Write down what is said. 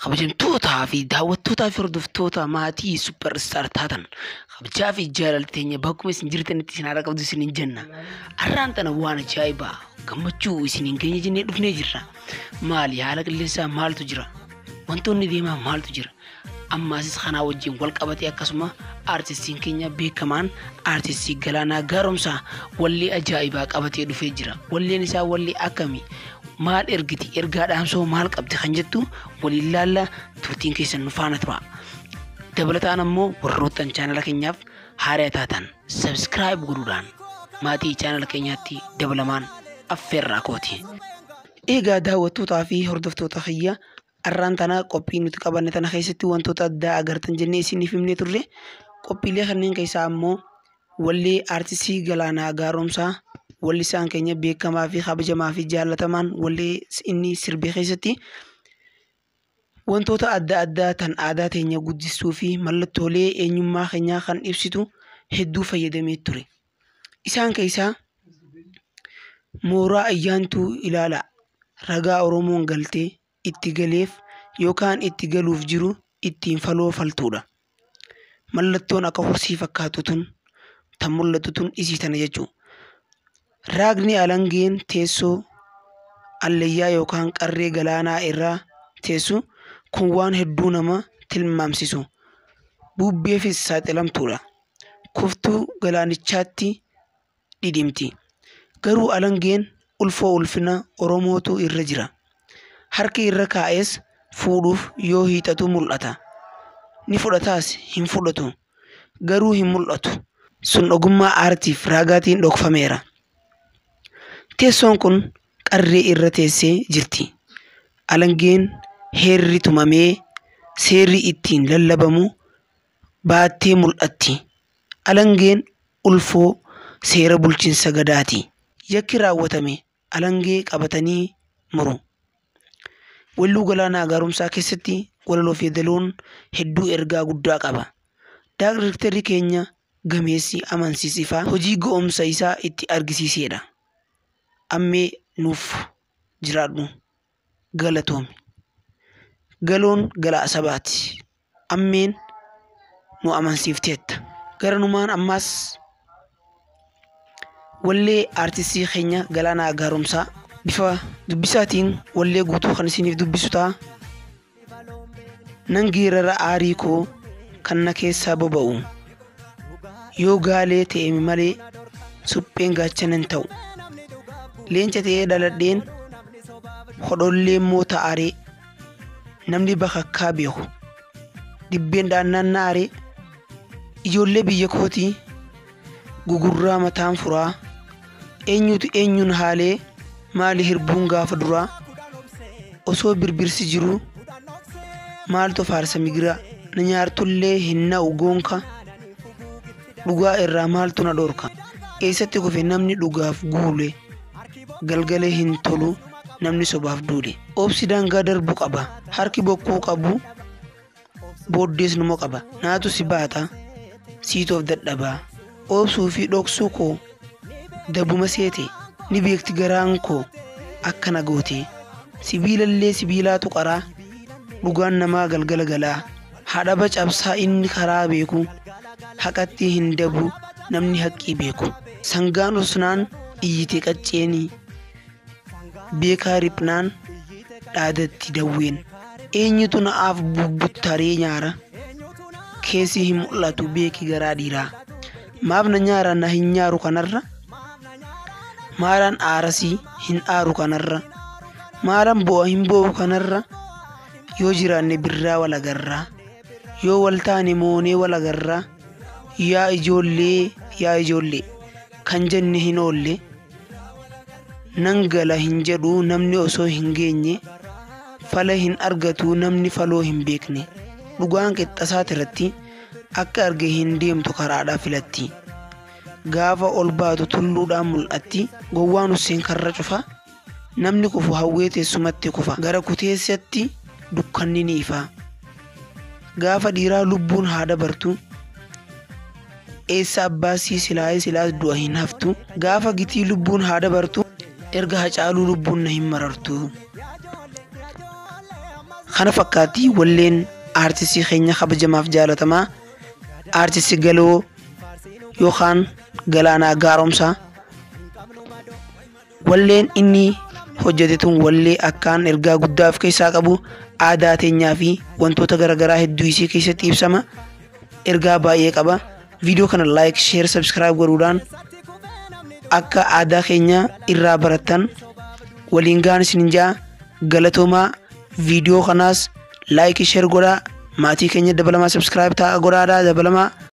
kabajamtootaa fi daawwattootaa fi hordoftoota maatii superstar taatan kabajaa fi jaalalteenya bakkuma isin jirtanitti isin haadha qabdu isin jenna. Har'aan tana waan ajaa'ibaa gammachuu isin keenya jennee dhufnee jirra. Maali haala qilleensaa maaltu jira? Wantoonni deemaa maaltu jira? Ammaasis kanaa wajjin wal qabatee akkasuma artistiin keenya beekamaan artistii Galaanaa Gaaromsaa wallee ajaa'ibaa qabatee dhufee jira. Walleen isaa wallee akkamii? Maal ergiti? Ergaa dhaamsoo maal qabdi kan jettu waliin laalla turtiin keessan nu faana tura. Dabalataan ammoo warroottan chaanala keenyaaf haaraa taatan subscribe godhuudhaan maatii chaanala keenyaatti dabalamaan affeerraa kooti. Egaa daawwattootaa fi hordoftoota kiyya arraan tana qophii nuti qabanne tana keessatti wantoota addaa agartan jennee isiniif himnee turre. Qophiilee kanneen keessaa ammoo wallee artistii Galaanaa Gaaromsaa wallisaan keenya beekamaa fi kabajamaa fi jaallatamaan wallee inni sirbee keessatti wantoota adda addaa tan aadaa teenya guddisuu fi mallattoolee eenyummaa keenyaa kan ibsitu hedduu fayyadamee ture. Isaan keessaa mooraa ayyaantuu ilaala ragaa Oromoon galtee itti galeef yookaan itti galuuf jiru ittiin faloo faltuudha. Mallattoon akka horsii fakkaatu tun tan mul'atu tun isii tana jechuudha. Raagni alangeen teessoo allayyaa yookaan qarree galaanaa irraa teessu kun waan hedduu nama tilmaamsisu. Bubbeefis saaxilamtuudha. Kuftuu galaanichaatti dhidhimti. Garuu alangeen ulfoo ulfina Oromootu irra jira. Harki irra kaa'es fuudhuuf yoo hiixatu mul'ata. Ni fudhataas hin fudhatu. Garuu hin mul'atu. Sun ogummaa aartiif raagaatiin dhokfameera. Teessoon kun qarree irra teessee jirti. Alangeen heerri tumamee seerri ittiin lallabamu baattee mul'atti. Alangeen ulfoo seera bulchiinsa gadaati. Yakki raawwatame alangee qabatanii muru. Walluu Galaanaa Gaaromsaa keessatti walaloo fi daloon hedduu ergaa guddaa qaba. Daayirektarri keenya gameessi amansiisifaa hojii go'umsa isaa itti argisiisedha. Ammee nuuf jiraadhu galatoomi. Galoon galaa sabaati. Ammeen nu amansiifteetta. Garanumaan ammaas wallee artistii keenya Galaanaa Gaaromsaa bifa dubbisaatiin wallee guutuu kan isiniif dubbisu ta'a. Nan geerara aarii koo kan na keessaa boba'u yoo gaalee ta'e malee supheen gaachanan ta'u. Leenca ta'ee dhaladheen hodhollee immoo ta'aree namni bakakkaa beeku dibbeen daannaan naaree ijoollee biyya kootii gugurraa mataan furaa eenyutu eenyuun haalee maali hirbuun gaafa duraa osoo birbirsi jiru maaltu faarsa migira na nyaartullee hin na'u goonka dhugaa irraa maaltu na dhorka eessatti kufe namni dhugaaf guule galgalee hin tolu namni sobaaf duule. Obsi daangaa darbu qaba harki bokkuu qabu booddees numo qaba naatu si baata siitoof dadhabaa obsuu fi dhoksuu koo dabuma seete ni beekti garaan koo akkana goote sibiilallee sibiilaatu qaraa dhugaan namaa galgala galaa haadhaba cabsaa inni karaa beeku haqatti hin dabu namni haqqii beeku sangaan osnaan iyyite qacceenii beekaa riphnaan dhaadatti dawween eenyutu na'aaf bubbuttaree nyaara keessi hin mul'atu beeki garaa dhiiraa maaf na nyaara na hin nyaaru kanarra maalaan aarasii hin aaru kanarra maalaan bo'a hin bo'u kanarra yoo jiraanne birraa wal agarraa yoo wal taane moonee wal agarraa yaa ijoollee kan jenne hin oolle nan gala hin jedhu namni osoo hin geenye fala hin argatu namni faloo hin beekne dhugaan qixxasaat irratti akka arge hin deemtu karaadhaa filatti gaafa ol baatu tulluudhaan mul'atti gowwaan Hussein karra cufa namni kufu hawwee teessumatti kufa gara kuteessatti dukkanni ni ifa gaafa dhiiraa lubbuun haa dabartu eessa abbaasii silaas du'a hin haftu gaafa gitii lubbuun haa dabartu erga hacaaluu lubbuun na hin marartu kana fakkaatti walleen artistii keenya kabajamaaf jaalatamaa artistii Galoo yookaan Galaanaa Gaaromsaa walleen inni hojjetetun wallee akkaan ergaa guddaa of keessaa qabu aadaa teenyaa fi wantoota garaagaraa hedduu isii keessatti ibsama ergaa baay'ee qaba viidiyoo kana like share subscribe godhuudhaan akka aadaa keenya irraa barattan waliin gaan isin jaa galatoomaa viidiyoo kanaas like share godhaa maatii keenya dabalamaa subscribe ta'a godhaadhaa dabalamaa